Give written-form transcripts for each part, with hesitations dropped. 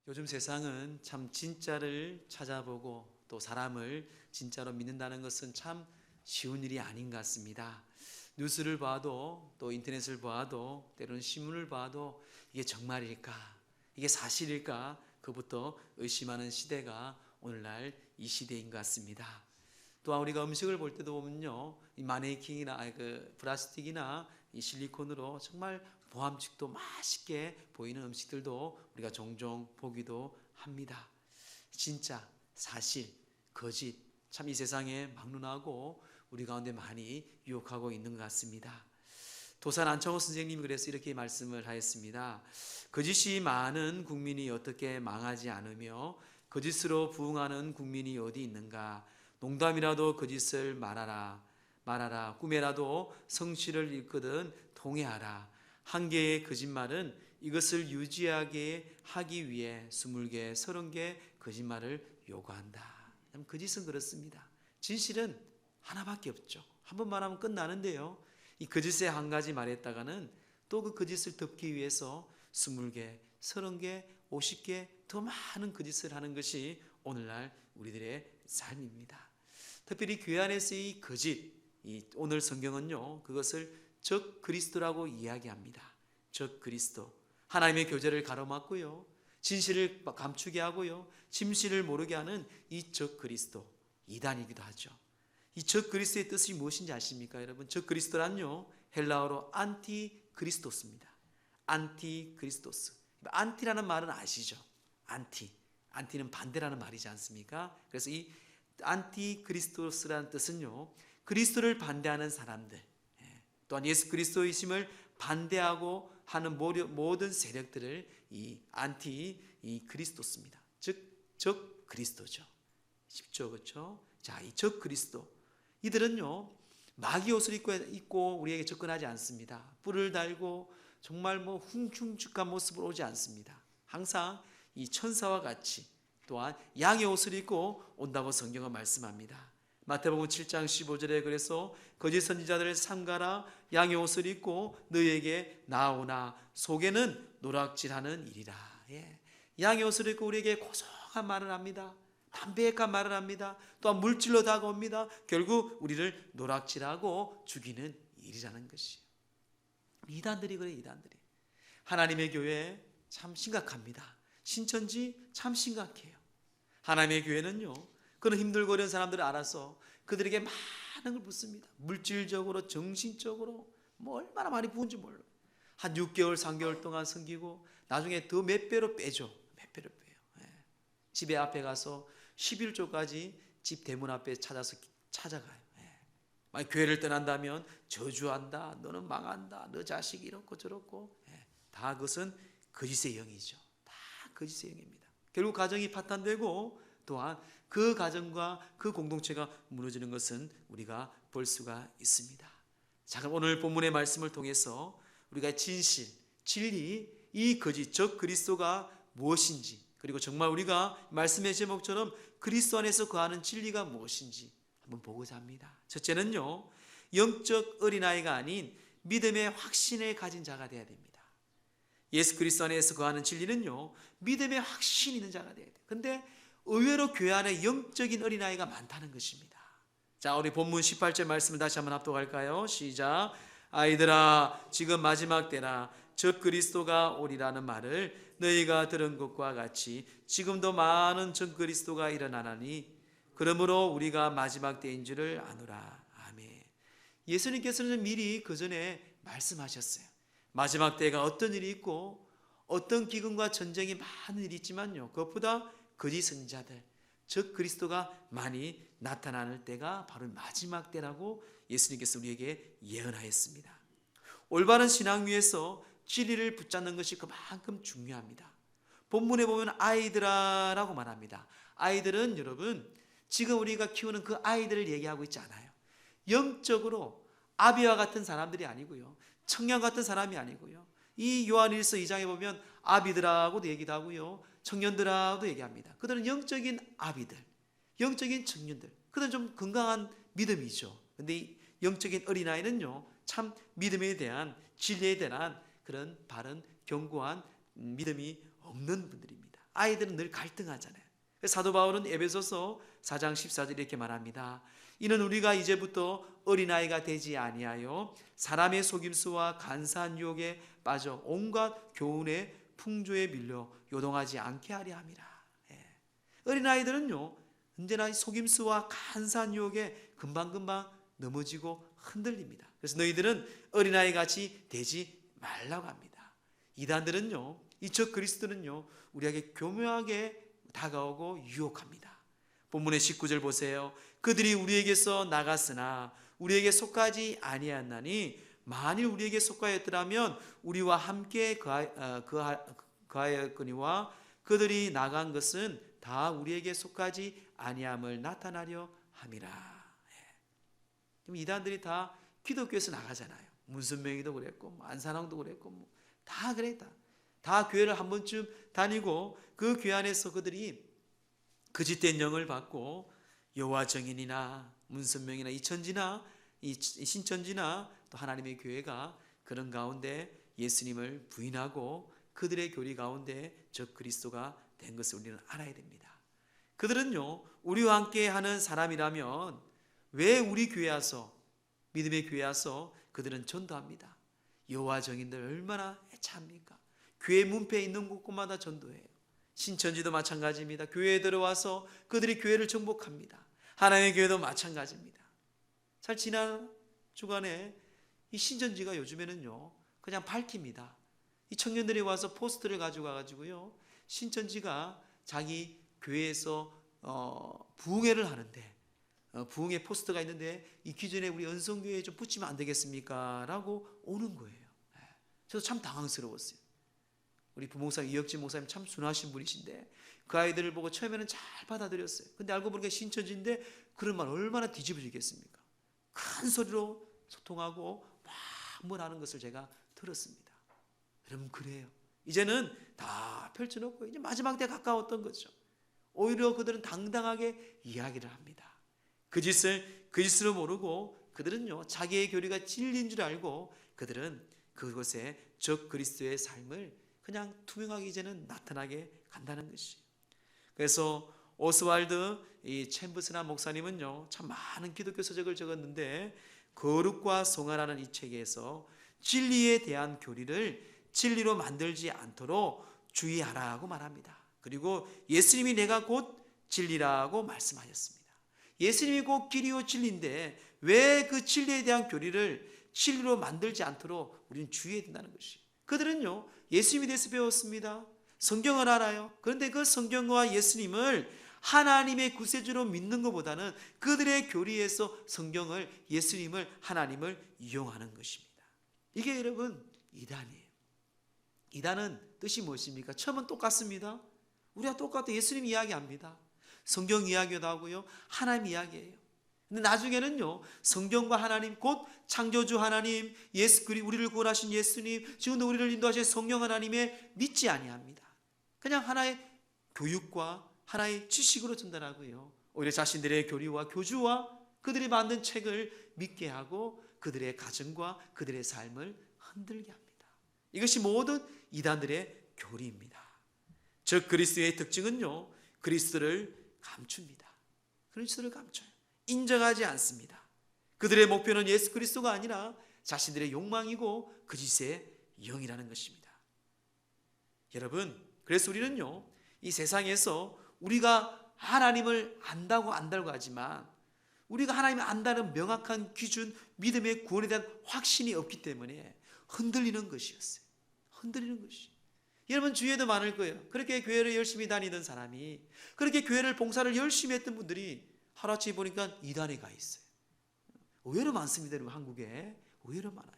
요즘 세상은 참 진짜를 찾아보고 또 사람을 진짜로 믿는다는 것은 참 쉬운 일이 아닌 것 같습니다. 뉴스를 봐도 또 인터넷을 봐도 때로는 신문을 봐도 이게 정말일까? 이게 사실일까? 그부터 의심하는 시대가 오늘날 이 시대인 것 같습니다. 또한 우리가 음식을 볼 때도 보면요, 이 마네킹이나 플라스틱이나 이 실리콘으로 정말 보암직도 맛있게 보이는 음식들도 우리가 종종 보기도 합니다. 진짜, 사실, 거짓, 참 이 세상에 막론하고 우리 가운데 많이 유혹하고 있는 것 같습니다. 도산 안창호 선생님이 그래서 이렇게 말씀을 하였습니다. 거짓이 많은 국민이 어떻게 망하지 않으며 거짓으로 부응하는 국민이 어디 있는가? 농담이라도 거짓을 말하라. 꿈에라도 성실을 잃거든 통회하라. 한 개의 거짓말은 이것을 유지하게 하기 위해 20개, 30개 거짓말을 요구한다. 거짓은 그렇습니다. 진실은 하나밖에 없죠. 한 번 말하면 끝나는데요, 이 거짓에 한 가지 말했다가는 또 그 거짓을 덮기 위해서 20개, 30개, 50개 더 많은 거짓을 하는 것이 오늘날 우리들의 삶입니다. 특별히 교회 안에서의 거짓, 오늘 성경은요, 그것을 적 그리스도라고 이야기합니다. 적 그리스도, 하나님의 교제를 가로막고요, 진실을 감추게 하고요, 진실을 모르게 하는 이 적 그리스도, 이단이기도 하죠. 이 적 그리스도의 뜻이 무엇인지 아십니까, 여러분? 적 그리스도란요, 헬라어로 안티 그리스도스입니다. 안티 그리스도스. 안티라는 말은 아시죠? 안티는 반대라는 말이지 않습니까? 그래서 이 안티 그리스도스라는 뜻은요, 그리스도를 반대하는 사람들, 또한 예수 그리스도이심을 반대하고 하는 모든 세력들을 이 안티 그리스도스입니다. 즉 적 그리스도죠. 쉽죠, 그렇죠? 자, 이 적 그리스도, 이들은요, 마귀 옷을 입고 우리에게 접근하지 않습니다. 뿔을 달고 정말 흉측한 모습으로 오지 않습니다. 항상 이 천사와 같이, 또한 양의 옷을 입고 온다고 성경은 말씀합니다. 마태복음 7장 15절에 그래서 거짓 선지자들을 삼가라, 양의 옷을 입고 너희에게 나오나 속에는 노략질하는 일이라. 양의 옷을 입고 우리에게 고소한 말을 합니다. 담백한 말을 합니다. 또한 물질로 다가옵니다. 결국 우리를 노략질하고 죽이는 일이라는 것이에요. 이단들이 그래요, 이단들이. 하나님의 교회 참 심각합니다. 신천지 참 심각해요. 하나님의 교회는요, 그런 힘들고 어려운 사람들을 알아서 그들에게 많은 걸 붓습니다. 물질적으로, 정신적으로 얼마나 많이 부은지 몰라요. 한 6개월, 3개월 동안 섬기고 나중에 더 몇 배로 빼죠. 몇 배로 빼요. 집에 앞에 가서 11조까지 집 대문 앞에 찾아가요. 만약 교회를 떠난다면 저주한다, 너는 망한다, 너 자식 이렇고 저렇고, 다 그것은 거짓의 영이죠. 다 거짓의 영입니다. 결국 가정이 파탄되고 또한 그 가정과 그 공동체가 무너지는 것은 우리가 볼 수가 있습니다. 자, 그럼 오늘 본문의 말씀을 통해서 우리가 진실, 진리, 이 거짓, 적 그리스도가 무엇인지, 그리고 정말 우리가 말씀의 제목처럼 그리스도 안에서 거하는 진리가 무엇인지 한번 보고자 합니다. 첫째는요, 영적 어린아이가 아닌 믿음의 확신을 가진 자가 되어야 됩니다. 예수 그리스도 안에서 거하는 진리는요, 믿음의 확신 있는 자가 되어야 돼요. 근데 의외로 교회 안에 영적인 어린아이가 많다는 것입니다. 자, 우리 본문 18절 말씀을 다시 한번 합독할까요? 시작. 아이들아, 지금 마지막 때라. 적 그리스도가 오리라는 말을 너희가 들은 것과 같이 지금도 많은 적 그리스도가 일어나나니 그러므로 우리가 마지막 때인 줄을 아노라. 아멘. 예수님께서는 미리 그 전에 말씀하셨어요. 마지막 때가 어떤 일이 있고 어떤 기근과 전쟁이 많은 일이 있지만요, 그것보다 거짓 선지자들, 즉 그리스도가 많이 나타나는 때가 바로 마지막 때라고 예수님께서 우리에게 예언하였습니다. 올바른 신앙 위에서 진리를 붙잡는 것이 그만큼 중요합니다. 본문에 보면 아이들아라고 말합니다. 아이들은 여러분, 지금 우리가 키우는 그 아이들을 얘기하고 있지 않아요. 영적으로 아비와 같은 사람들이 아니고요, 청년 같은 사람이 아니고요, 이 요한일서 2장에 보면 아비들하고도 얘기도 하고요, 청년들하고도 얘기합니다. 그들은 영적인 아비들, 영적인 청년들, 그들은 좀 건강한 믿음이죠. 그런데 이 영적인 어린아이는요, 참 믿음에 대한, 진리에 대한 그런 바른 견고한 믿음이 없는 분들입니다. 아이들은 늘 갈등하잖아요. 사도 바울은 에베소서 4장 14절 이렇게 말합니다. 이는 우리가 이제부터 어린아이가 되지 아니하여 사람의 속임수와 간사한 유혹에 빠져 온갖 교훈의 풍조에 밀려 요동하지 않게 하려 함이라. 어린아이들은요 언제나 속임수와 간사한 유혹에 금방금방 넘어지고 흔들립니다. 그래서 너희들은 어린아이 같이 되지 말라고 합니다. 이단들은요, 이 적 그리스도는요 우리에게 교묘하게 다가오고 유혹합니다. 본문의 19절 보세요. 그들이 우리에게서 나갔으나 우리에게 속하지 아니하나니 만일 우리에게 속하였더라면 우리와 함께 거하였거니와 그들이 나간 것은 다 우리에게 속하지 아니함을 나타나려 함이라. 이단들이 다 기독교에서 나가잖아요. 문선명이도 그랬고 안산왕도 그랬고 다 그랬다. 다 교회를 한 번쯤 다니고 그 교회 안에서 그들이 거짓된 영을 받고 여호와 정인이나 문선명이나 이천지나 신천지나 또 하나님의 교회가 그런 가운데 예수님을 부인하고 그들의 교리 가운데 적 그리스도가 된 것을 우리는 알아야 됩니다. 그들은요 우리와 함께 하는 사람이라면 왜 우리 교회 와서 믿음의 교회 와서 그들은 전도합니다. 여호와 정인들 얼마나 애착합니까? 교회 문패에 있는 곳곳마다 전도해요. 신천지도 마찬가지입니다. 교회에 들어와서 그들이 교회를 정복합니다. 하나님의 교회도 마찬가지입니다. 잘 지난 주간에 이 신천지가 요즘에는요 그냥 밝힙니다. 이 청년들이 와서 포스터를 가지고 와가지고요 신천지가 자기 교회에서 부흥회를 하는데 부흥회 포스터가 있는데 이 기존에 우리 은성교회에 좀 붙이면 안 되겠습니까? 라고 오는 거예요. 저도 참 당황스러웠어요. 우리 부목사님 이혁진 목사님 참 순하신 분이신데 그 아이들을 보고 처음에는 잘 받아들였어요. 근데 알고 보니까 신천지인데 그런 말 얼마나 뒤집어지겠습니까? 큰 소리로 소통하고 막 뭘 하는 것을 제가 들었습니다. 여러분 그래요. 이제는 다 펼쳐놓고 이제 마지막 때 가까웠던 거죠. 오히려 그들은 당당하게 이야기를 합니다. 그 짓으로 모르고 그들은요 자기의 교리가 진리인 줄 알고 그들은 그것에 적 그리스도의 삶을 그냥 투명하게 이제는 나타나게 간다는 것이. 그래서 오스왈드 이 챔버스나 목사님은요 참 많은 기독교 서적을 적었는데 거룩과 성화라는 이 책에서 진리에 대한 교리를 진리로 만들지 않도록 주의하라고 말합니다. 그리고 예수님이 내가 곧 진리라고 말씀하셨습니다. 예수님이 곧 길이요 진리인데 왜 그 진리에 대한 교리를 진리로 만들지 않도록 우리는 주의해야 된다는 것이. 그들은요 예수님에 대해서 배웠습니다. 성경을 알아요. 그런데 그 성경과 예수님을 하나님의 구세주로 믿는 것보다는 그들의 교리에서 성경을 예수님을 하나님을 이용하는 것입니다. 이게 여러분 이단이에요. 이단은 뜻이 무엇입니까? 처음은 똑같습니다. 우리가 똑같아 예수님 이야기합니다. 성경 이야기도 하고요 하나님 이야기예요. 근데 나중에는요 성경과 하나님 곧 창조주 하나님 우리를 구원하신 예수님 지금도 우리를 인도하신 성령 하나님에 믿지 아니합니다. 그냥 하나의 교육과 하나의 지식으로 전달하고요 오히려 자신들의 교리와 교주와 그들이 만든 책을 믿게 하고 그들의 가정과 그들의 삶을 흔들게 합니다. 이것이 모든 이단들의 교리입니다. 즉 그리스도의 특징은요 그리스도를 감춥니다. 그리스도를 감춰요. 인정하지 않습니다. 그들의 목표는 예수 그리스도가 아니라 자신들의 욕망이고 거짓의 영이라는 것입니다. 여러분 그래서 우리는요 이 세상에서 우리가 하나님을 안다고 하지만 우리가 하나님을 안다는 명확한 기준 믿음의 구원에 대한 확신이 없기 때문에 흔들리는 것이었어요. 흔들리는 것이. 여러분 주위에도 많을 거예요. 그렇게 교회를 열심히 다니던 사람이 그렇게 교회를 봉사를 열심히 했던 분들이 하루아침에 보니까 이단에 가 있어요. 의외로 많습니다. 여러분 한국에 의외로 많아요.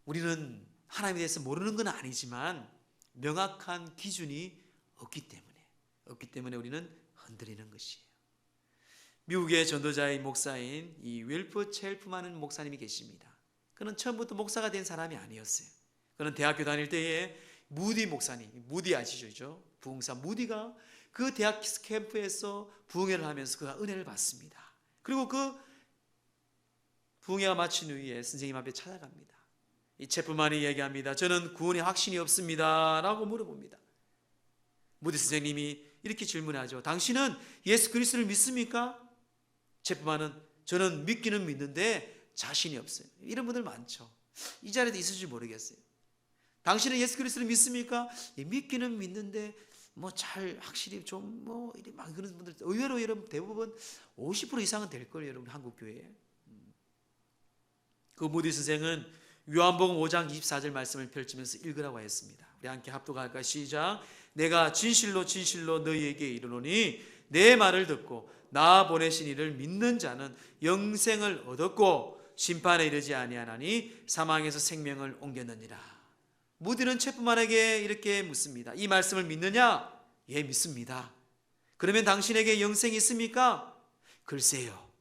우리는 하나님에 대해서 모르는 건 아니지만 명확한 기준이 없기 때문에 우리는 흔들리는 것이에요. 미국의 전도자의 목사인 이 윌프 첼프만은 목사님이 계십니다. 그는 처음부터 목사가 된 사람이 아니었어요. 그는 대학교 다닐 때에 무디 목사님, 무디 아시죠? 부흥사 무디가 그 대학 캠프에서 부흥회를 하면서 그가 은혜를 받습니다. 그리고 그 부흥회가 마친 후에 선생님 앞에 찾아갑니다. 이 체프만이 얘기합니다. 저는 구원의 확신이 없습니다 라고 물어봅니다. 무디 선생님이 이렇게 질문하죠. 당신은 예수 그리스도를 믿습니까? 체프만은 저는 믿기는 믿는데 자신이 없어요. 이런 분들 많죠. 이 자리에도 있을지 모르겠어요. 당신은 예수 그리스도를 믿습니까? 예, 믿기는 믿는데 잘 확실히 좀 이렇게 막 그런 분들 의외로 여러분 대부분 50% 이상은 될 거예요, 여러분 한국 교회에. 그 무디 선생은 요한복음 5장 24절 말씀을 펼치면서 읽으라고 했습니다. 우리 함께 합독할까요? 시작. 내가 진실로 진실로 너희에게 이르노니 내 말을 듣고 나 보내신 이를 믿는 자는 영생을 얻었고 심판에 이르지 아니하나니 사망에서 생명을 옮겼느니라. 무디는 체프만에게 이렇게 묻습니다. 이 말씀을 믿느냐? 예, 믿습니다. 그러면 당신에게 영생이 있습니까? 글쎄요.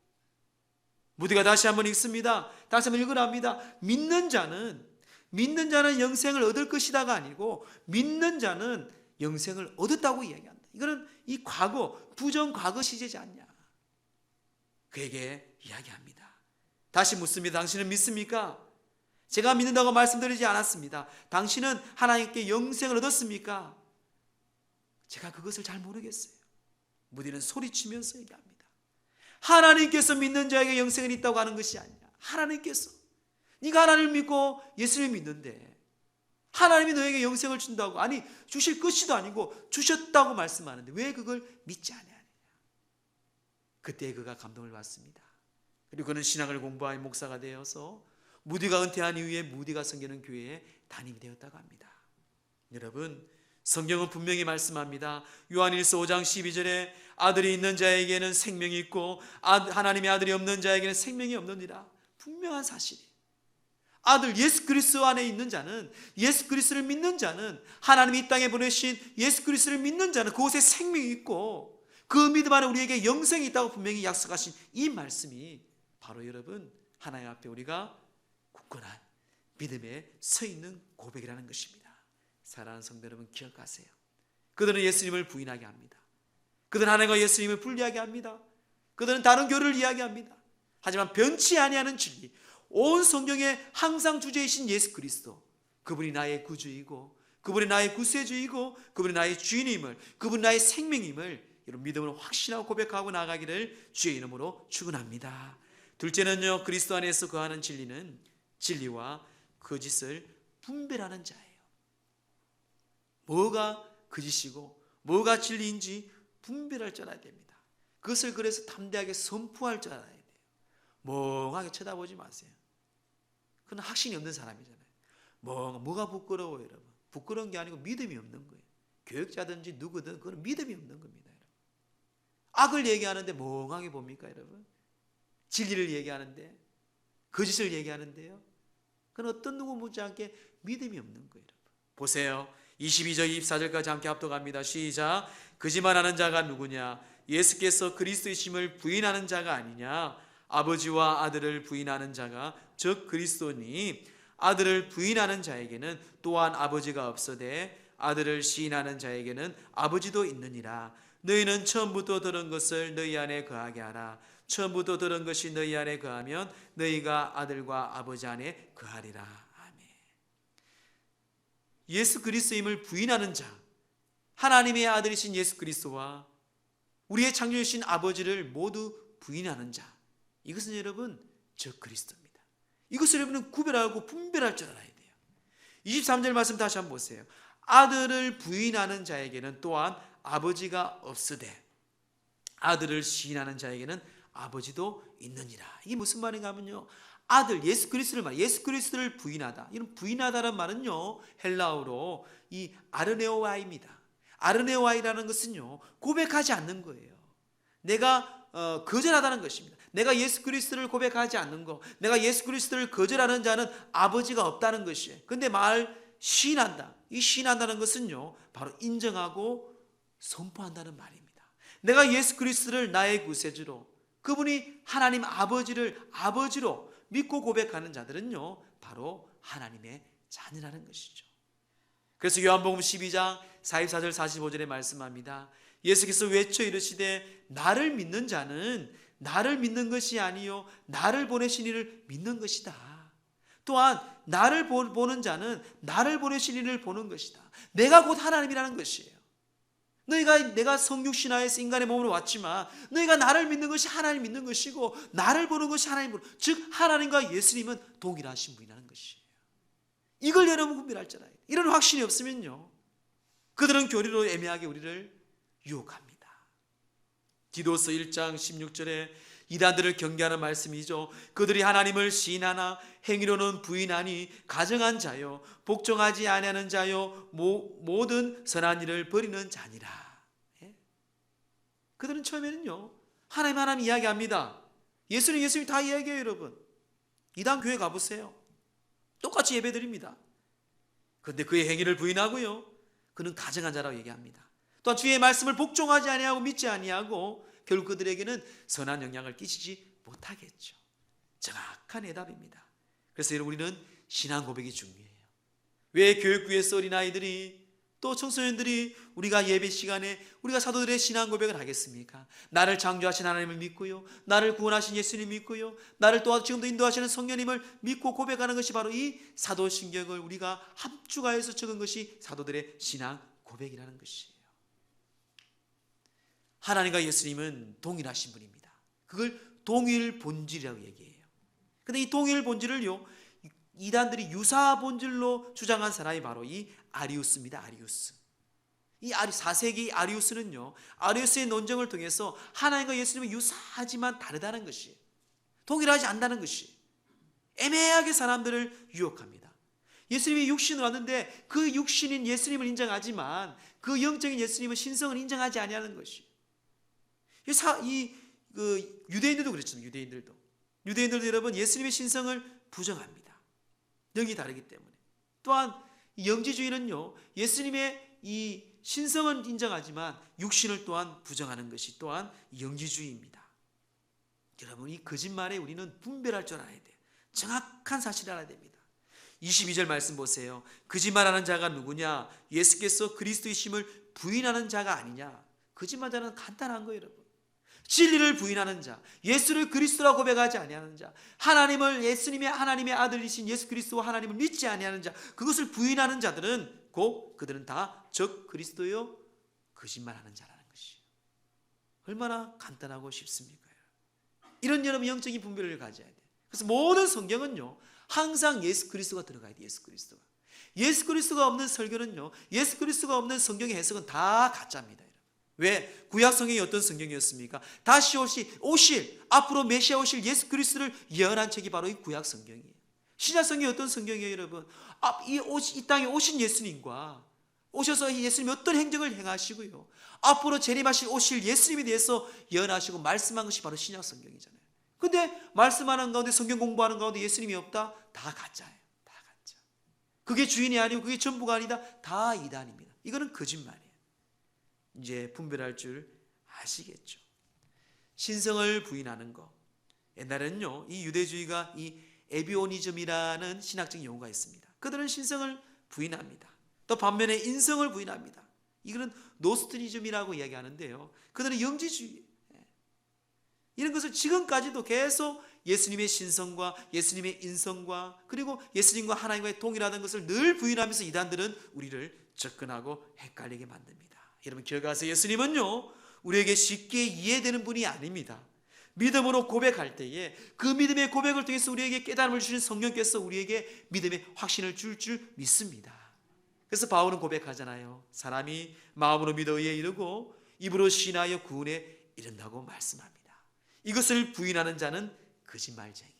무디가 다시 한번 읽습니다. 다시 한번 읽으랍니다. 믿는 자는 영생을 얻을 것이다가 아니고 믿는 자는 영생을 얻었다고 이야기한다. 이거는 이 과거, 부정 과거 시제지 않냐. 그에게 이야기합니다. 다시 묻습니다. 당신은 믿습니까? 제가 믿는다고 말씀드리지 않았습니다. 당신은 하나님께 영생을 얻었습니까? 제가 그것을 잘 모르겠어요. 무디는 소리치면서 얘기합니다. 하나님께서 믿는 자에게 영생은 있다고 하는 것이 아니야. 하나님께서. 네가 하나님을 믿고 예수를 믿는데 하나님이 너에게 영생을 준다고, 아니 주실 것이도 아니고 주셨다고 말씀하는데 왜 그걸 믿지 않느냐. 그때 그가 감동을 받습니다. 그리고 그는 신학을 공부하여 목사가 되어서 무디가 은퇴한 이후에 무디가 섬기는 교회에 담임이 되었다고 합니다. 여러분, 성경은 분명히 말씀합니다. 요한일서 5장 12절에 아들이 있는 자에게는 생명이 있고 하나님의 아들이 없는 자에게는 생명이 없느니라. 분명한 사실이. 아들 예수 그리스도 안에 있는 자는, 예수 그리스도를 믿는 자는, 하나님이 이 땅에 보내신 예수 그리스도를 믿는 자는 그곳에 생명이 있고 그 믿음 안에 우리에게 영생이 있다고 분명히 약속하신 이 말씀이 바로 여러분 하나님 앞에 우리가 굳건한 믿음에 서 있는 고백이라는 것입니다. 사랑하는 성도 여러분, 기억하세요. 그들은 예수님을 부인하게 합니다. 그들은 하나님과 예수님을 분리하게 합니다. 그들은 다른 교리를 이야기합니다. 하지만 변치 아니하는 진리, 온 성경에 항상 주제이신 예수 그리스도, 그분이 나의 구주이고 그분이 나의 구세주이고 그분이 나의 주인임을, 그분이 나의 생명임을 이런 믿음으로 확신하고 고백하고 나가기를 주의 이름으로 축원합니다. 둘째는요, 그리스도 안에서 거하는 진리는 진리와 거짓을 분별하는 자예요. 뭐가 거짓이고 뭐가 진리인지 분별할 줄 알아야 됩니다. 그것을 그래서 담대하게 선포할 줄 알아야 돼요. 멍하게 쳐다보지 마세요. 그건 확신이 없는 사람이잖아요. 뭐가 부끄러워요, 여러분? 부끄러운 게 아니고 믿음이 없는 거예요. 교육자든지 누구든 그건 믿음이 없는 겁니다, 여러분. 악을 얘기하는데 멍하게 봅니까, 여러분? 진리를 얘기하는데, 거짓을 얘기하는데요. 그건 어떤 누구 못지않게 믿음이 없는 거예요, 여러분. 보세요. 22절 24절까지 함께 합독합니다. 시작. 거짓말하는 자가 누구냐? 예수께서 그리스도이심을 부인하는 자가 아니냐? 아버지와 아들을 부인하는 자가 즉 그리스도니 아들을 부인하는 자에게는 또한 아버지가 없으되 아들을 시인하는 자에게는 아버지도 있느니라. 너희는 처음부터 들은 것을 너희 안에 거하게 하라. 처음부터 들은 것이 너희 안에 거하면 너희가 아들과 아버지 안에 거하리라. 아멘. 예수 그리스도임을 부인하는 자, 하나님의 아들이신 예수 그리스도와 우리의 창조주신 아버지를 모두 부인하는 자, 이것은 여러분 저 그리스도입니다. 이것을 여러분은 구별하고 분별할 줄 알아야 돼요. 23절 말씀 다시 한번 보세요. 아들을 부인하는 자에게는 또한 아버지가 없으되 아들을 시인하는 자에게는 아버지도 있느니라. 이게 무슨 말인가 하면요, 아들 예수 그리스도를 말, 예수 그리스도를 부인하다. 이런 부인하다는 말은요, 헬라어로 이 아르네오아입니다. 아르네오아이라는 것은요, 고백하지 않는 거예요. 내가 거절하다는 것입니다. 내가 예수 그리스도를 고백하지 않는 것, 내가 예수 그리스도를 거절하는 자는 아버지가 없다는 것이에요. 근데 시인한다. 이 시인한다는 것은요, 바로 인정하고 선포한다는 말입니다. 내가 예수 그리스도를 나의 구세주로, 그분이 하나님 아버지를 아버지로 믿고 고백하는 자들은요, 바로 하나님의 자녀라는 것이죠. 그래서 요한복음 12장 44절 45절에 말씀합니다. 예수께서 외쳐 이르시되 나를 믿는 자는 나를 믿는 것이 아니요 나를 보내신 이를 믿는 것이다. 또한 나를 보는 자는 나를 보내신 이를 보는 것이다. 내가 곧 하나님이라는 것이에요. 내가 성육신하에서 인간의 몸으로 왔지만 너희가 나를 믿는 것이 하나님 믿는 것이고 나를 보는 것이 하나님 보는, 즉 하나님과 예수님은 동일하신 분이라는 것이에요. 이걸 여러분 분별할 줄 알아요. 이런 확신이 없으면요, 그들은 교리로 애매하게 우리를 유혹합니다. 디도서 1장 16절에 이단들을 경계하는 말씀이죠. 그들이 하나님을 시인하나 행위로는 부인하니 가정한 자요 복종하지 아니하는 자요 모든 선한 일을 버리는 자니라. 그들은 처음에는요 하나님 이야기합니다. 예수님 다 이야기해요. 여러분, 이단 교회 가보세요. 똑같이 예배드립니다. 그런데 그의 행위를 부인하고요, 그는 가정한 자라고 얘기합니다. 또한 주의 말씀을 복종하지 아니하고 믿지 아니하고 결국 그들에게는 선한 영향을 끼치지 못하겠죠. 정확한 해답입니다. 그래서 여러분, 우리는 신앙 고백이 중요해요. 왜 교육부에서 어린아이들이 또 청소년들이 우리가 예배 시간에 우리가 사도들의 신앙 고백을 하겠습니까? 나를 창조하신 하나님을 믿고요, 나를 구원하신 예수님 믿고요, 나를 또 지금도 인도하시는 성령님을 믿고 고백하는 것이 바로 이 사도신경을 우리가 합주가해서 적은 것이 사도들의 신앙 고백이라는 것이에요. 하나님과 예수님은 동일하신 분입니다. 그걸 동일 본질이라고 얘기해요. 그런데 이 동일 본질을요, 이단들이 유사 본질로 주장한 사람이 바로 이 아리우스입니다. 아리우스. 이 4세기 아리우스는요, 아리우스의 논쟁을 통해서 하나님과 예수님은 유사하지만 다르다는 것이, 동일하지 않다는 것이 애매하게 사람들을 유혹합니다. 예수님이 육신으로 왔는데 그 육신인 예수님을 인정하지만 그 영적인 예수님은 신성을 인정하지 아니하는 것이, 유대인들도 그랬잖아요. 유대인들도 여러분 예수님의 신성을 부정합니다. 영이 다르기 때문에. 또한 영지주의는요, 예수님의 이 신성은 인정하지만 육신을 또한 부정하는 것이 또한 영지주의입니다. 여러분, 이 거짓말에 우리는 분별할 줄 알아야 돼요. 정확한 사실을 알아야 됩니다. 22절 말씀 보세요. 거짓말하는 자가 누구냐? 예수께서 그리스도이심을 부인하는 자가 아니냐? 거짓말자는 간단한 거예요. 여러분, 진리를 부인하는 자, 예수를 그리스도라고 고백하지 아니하는 자, 예수님의 하나님의 아들이신 예수 그리스도와 하나님을 믿지 아니하는 자, 그것을 부인하는 자들은 곧 그들은 다 적 그리스도요 거짓말하는 자라는 것이에요. 얼마나 간단하고 쉽습니까? 이런 여러분 영적인 분별을 가져야 돼요. 그래서 모든 성경은요 항상 예수 그리스도가 들어가야 돼요. 예수 그리스도가 없는 설교는요, 예수 그리스도가 없는 성경의 해석은 다 가짜입니다. 왜? 구약 성경이 어떤 성경이었습니까? 다시 오실 앞으로 메시아 오실 예수 그리스도를 예언한 책이 바로 이 구약 성경이에요. 신약 성경이 어떤 성경이에요, 여러분? 이 땅에 오신 예수님과 오셔서 예수님이 어떤 행적을 행하시고요, 앞으로 재림하실 오실 예수님에 대해서 예언하시고 말씀한 것이 바로 신약 성경이잖아요. 근데 말씀하는 가운데, 성경 공부하는 가운데 예수님이 없다? 다 가짜예요. 다 가짜. 그게 주인이 아니고 그게 전부가 아니다? 다 이단입니다. 이거는 거짓말이에요. 이제 분별할 줄 아시겠죠? 신성을 부인하는 것. 옛날에는요, 이 유대주의가 이 에비오니즘이라는 신학적 용어가 있습니다. 그들은 신성을 부인합니다. 또 반면에 인성을 부인합니다. 이거는 노스트리즘이라고 이야기하는데요, 그들은 영지주의. 이런 것을 지금까지도 계속 예수님의 신성과 예수님의 인성과 그리고 예수님과 하나님과의 동일하다는 것을 늘 부인하면서 이단들은 우리를 접근하고 헷갈리게 만듭니다. 여러분 기억하세요. 예수님은요 우리에게 쉽게 이해되는 분이 아닙니다. 믿음으로 고백할 때에 그 믿음의 고백을 통해서 우리에게 깨달음을 주신 성령께서 우리에게 믿음의 확신을 줄 믿습니다. 그래서 바울은 고백하잖아요. 사람이 마음으로 믿어 의에 이르고 입으로 신하여 구원에 이른다고 말씀합니다. 이것을 부인하는 자는 거짓말쟁이에요.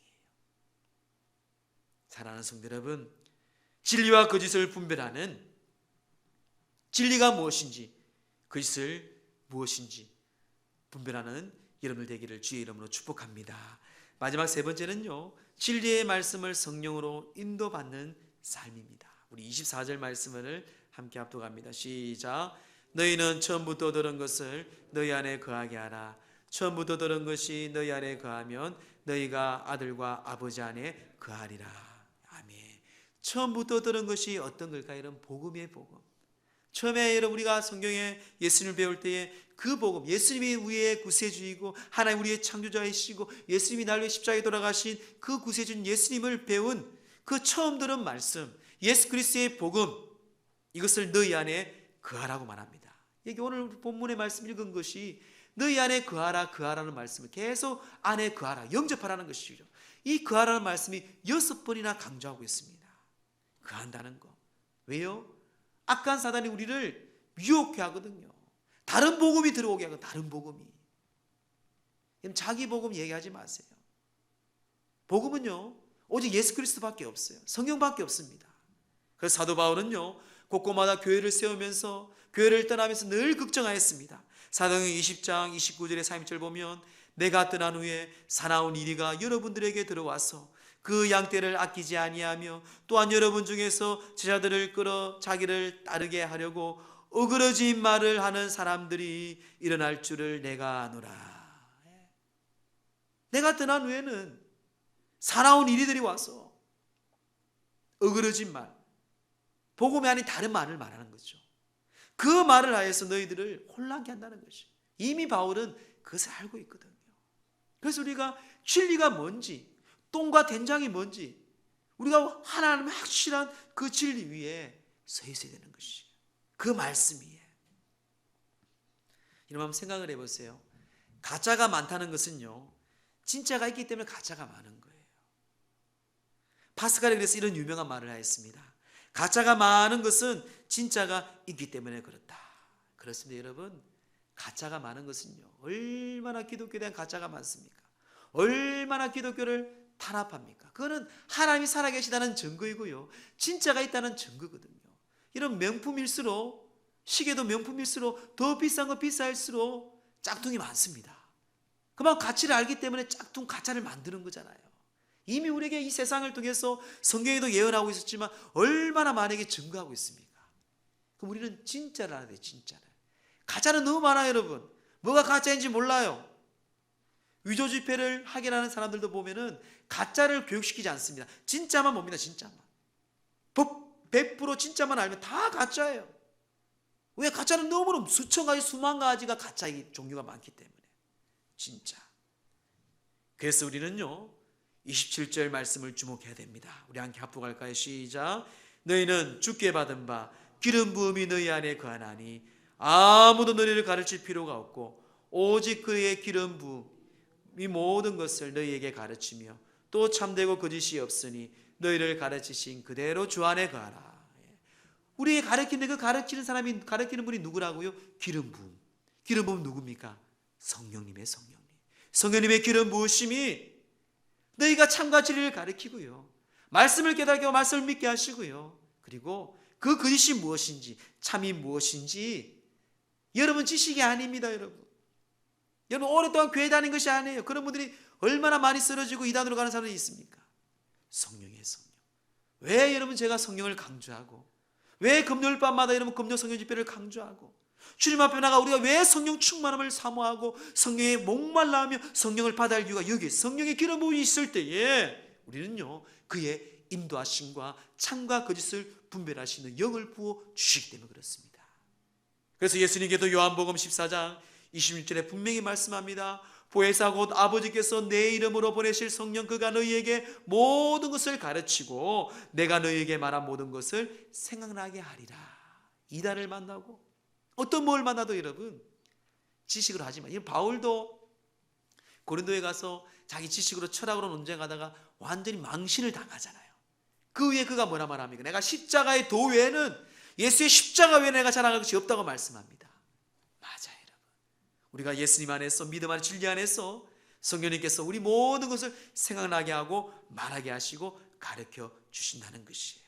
사랑하는 성도 여러분, 진리와 거짓을 분별하는, 진리가 무엇인지 거짓을 무엇인지 분별하는 여러분들 되기를 주의 이름으로 축복합니다. 마지막 세 번째는요, 진리의 말씀을 성령으로 인도받는 삶입니다. 우리 24절 말씀을 함께 합독합니다. 시작. 너희는 처음부터 들은 것을 너희 안에 거하게 하라. 처음부터 들은 것이 너희 안에 거하면 너희가 아들과 아버지 안에 거하리라. 아멘. 처음부터 들은 것이 어떤 걸까요? 여러분, 복음이에요. 복음. 처음에 여러분 우리가 성경에 예수님을 배울 때에 그 복음, 예수님이 우리의 구세주이고 하나님 우리의 창조자이시고 예수님이 날 위해 십자가에 돌아가신 그 구세주인 예수님을 배운 그 처음 들은 말씀, 예수 그리스도의 복음, 이것을 너희 안에 거하라고 말합니다. 여기 오늘 본문의 말씀 읽은 것이 너희 안에 거하라, 거하라는 말씀을 계속 안에 거하라, 영접하라는 것이죠. 이 거하라는 말씀이 6번이나 강조하고 있습니다. 거한다는 거. 왜요? 악한 사단이 우리를 유혹해 하거든요. 다른 복음이 들어오게 하고, 다른 복음이. 자기 복음 얘기하지 마세요. 복음은요, 오직 예수 그리스도밖에 없어요. 성경밖에 없습니다. 그래서 사도 바울은요, 곳곳마다 교회를 세우면서 교회를 떠나면서 늘 걱정하였습니다. 사도행전 20장 29절에 30절 보면 내가 떠난 후에 사나운 이리가 여러분들에게 들어와서 그 양떼를 아끼지 아니하며 또한 여러분 중에서 제자들을 끌어 자기를 따르게 하려고 어그러진 말을 하는 사람들이 일어날 줄을 내가 아노라. 내가 떠난 후에는 사나운 이리들이 와서 어그러진 말, 복음이 아닌 다른 말을 말하는 거죠. 그 말을 하여서 너희들을 혼란케 한다는 것이죠. 이미 바울은 그것을 알고 있거든요. 그래서 우리가 진리가 뭔지, 똥과 된장이 뭔지 우리가 하나님의 확실한 그 진리 위에 서 있어야 되는 것이에요. 그 말씀 위에. 여러분 한번 생각을 해보세요. 가짜가 많다는 것은요, 진짜가 있기 때문에 가짜가 많은 거예요. 파스칼이 그래서 이런 유명한 말을 하였습니다. 가짜가 많은 것은 진짜가 있기 때문에 그렇다. 그렇습니다. 여러분, 가짜가 많은 것은요, 얼마나 기독교에 대한 가짜가 많습니까? 얼마나 기독교를 탄압합니까? 그거는 하나님이 살아계시다는 증거이고요, 진짜가 있다는 증거거든요. 이런 명품일수록, 시계도 명품일수록 더 비싼 거 비쌀수록 짝퉁이 많습니다. 그만큼 가치를 알기 때문에 짝퉁 가짜를 만드는 거잖아요. 이미 우리에게 이 세상을 통해서 성경에도 예언하고 있었지만 얼마나 많이 증거하고 있습니까? 그럼 우리는 진짜를 알아야 돼요. 진짜를. 가짜는 너무 많아요. 여러분, 뭐가 가짜인지 몰라요. 위조 지폐를 확인하는 사람들도 보면은 가짜를 교육시키지 않습니다. 진짜만 봅니다. 진짜만. 100% 진짜만 알면 다 가짜예요. 왜? 가짜는 너무나 수천 가지 수만 가지가 가짜의 종류가 많기 때문에. 진짜. 그래서 우리는요, 27절 말씀을 주목해야 됩니다. 우리 함께 합독할까요? 시작. 너희는 주께 받은 바 기름 부음이 너희 안에 거하나니 아무도 너희를 가르칠 필요가 없고 오직 그의 기름 부음이 모든 것을 너희에게 가르치며 또 참되고 거짓이 없으니 너희를 가르치신 그대로 주 안에 거하라. 우리에게 가르치는 그 가르치는 사람이, 가르치는 분이 누구라고요? 기름 부음. 기름 부음 누굽니까? 성령님의 성령님. 성령님의 기름 부으심이 너희가 참과 진리를 가르치고요, 말씀을 깨닫게 하고 말씀을 믿게 하시고요, 그리고 그 거짓이 무엇인지 참이 무엇인지 여러분 지식이 아닙니다. 여러분 오랫동안 교회 다닌 것이 아니에요. 그런 분들이 얼마나 많이 쓰러지고 이단으로 가는 사람들이 있습니까? 성령의 성령. 왜 여러분 제가 성령을 강조하고, 왜 금요일 밤마다 여러분 금요 성령 집회를 강조하고, 주님 앞에 나가 우리가 왜 성령 충만함을 사모하고 성령에 목말라하며 성령을 받아야 할 이유가 여기 성령의 기름 부음이 있을 때에 우리는요, 그의 인도하심과 참과 거짓을 분별하시는 영을 부어 주시기 때문에 그렇습니다. 그래서 예수님께도 요한복음 14장 26절에 분명히 말씀합니다. 보혜사 곧 아버지께서 내 이름으로 보내실 성령 그가 너희에게 모든 것을 가르치고 내가 너희에게 말한 모든 것을 생각나게 하리라. 이단을 만나고 어떤 뭘 만나도 여러분 지식으로 하지 마. 바울도 고린도에 가서 자기 지식으로 철학으로 논쟁하다가 완전히 망신을 당하잖아요. 그 위에 그가 뭐라 말합니까? 내가 십자가의 도 외에는, 예수의 십자가 외에 내가 자랑할 것이 없다고 말씀합니다. 맞아요, 여러분. 우리가 예수님 안에서, 믿음 안에, 진리 안에서 성령님께서 우리 모든 것을 생각나게 하고 말하게 하시고 가르쳐 주신다는 것이에요.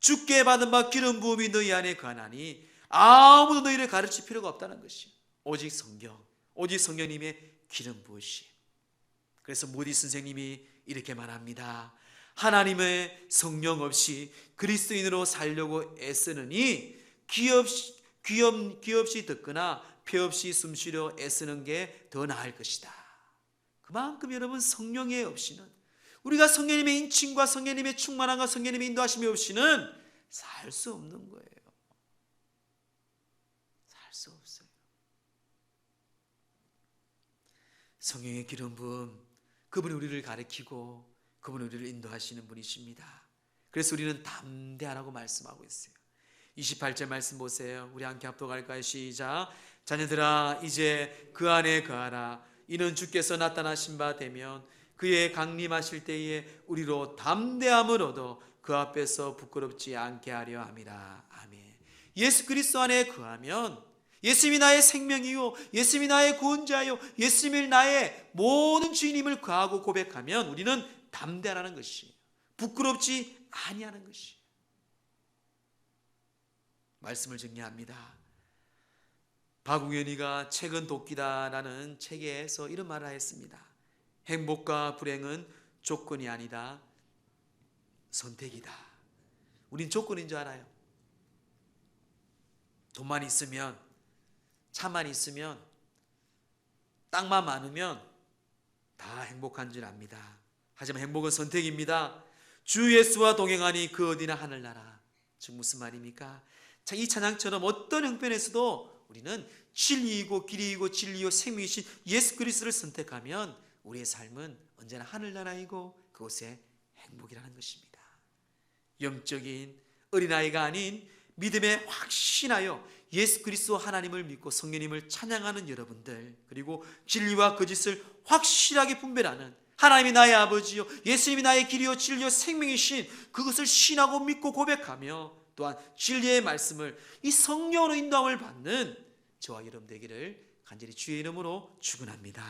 주께 받은 바 기름 부음이 너희 안에 거하나니 아무도 너희를 가르칠 필요가 없다는 것이에요. 오직 성경, 오직 성령님의 기름 부으심. 그래서 모디 선생님이 이렇게 말합니다. 하나님의 성령 없이 그리스도인으로 살려고 애쓰느니 귀 없이 듣거나 표 없이 숨쉬려 애쓰는 게 더 나을 것이다. 그만큼 여러분 성령의 없이는, 우리가 성령님의 인침과 성령님의 충만함과 성령님의 인도하심이 없이는 살 수 없는 거예요. 수 없어요. 성령의 기름 부음, 그분이 우리를 가르치고 그분은 우리를 인도하시는 분이십니다. 그래서 우리는 담대하라고 말씀하고 있어요. 28절 말씀 보세요. 우리 함께 합독할까요? 시작. 자녀들아 이제 그 안에 거하라. 이는 주께서 나타나신 바 되면 그의 강림하실 때에 우리로 담대함을 얻어 그 앞에서 부끄럽지 않게 하려 함이라. 아멘. 예수 그리스도 안에 거하면 예수님이 나의 생명이요 예수님이 나의 구원자요 예수님이 나의 모든 주인임을 거하고 고백하면 우리는 담대하라는 것이에요. 부끄럽지 아니하는 것이에요. 말씀을 정리합니다. 박우현이가 책은 도끼다라는 책에서 이런 말을 하였습니다. 행복과 불행은 조건이 아니다, 선택이다. 우린 조건인 줄 알아요. 돈만 있으면, 차만 있으면, 땅만 많으면 다 행복한 줄 압니다. 하지만 행복은 선택입니다. 주 예수와 동행하니 그 어디나 하늘나라. 즉 무슨 말입니까? 이 찬양처럼 어떤 형편에서도 우리는 진리이고 길이이고 진리요 생명이신 예수 그리스도를 선택하면 우리의 삶은 언제나 하늘나라이고 그곳에 행복이라는 것입니다. 영적인 어린아이가 아닌 믿음에 확신하여 예수 그리스도 하나님을 믿고 성령님을 찬양하는 여러분들, 그리고 진리와 거짓을 확실하게 분별하는 하나님이 나의 아버지요 예수님이 나의 길이요 진리요 생명이신 그것을 신하고 믿고 고백하며 또한 진리의 말씀을 이 성령으로 인도함을 받는 저와 여러분 되기를 간절히 주의 이름으로 축원합니다.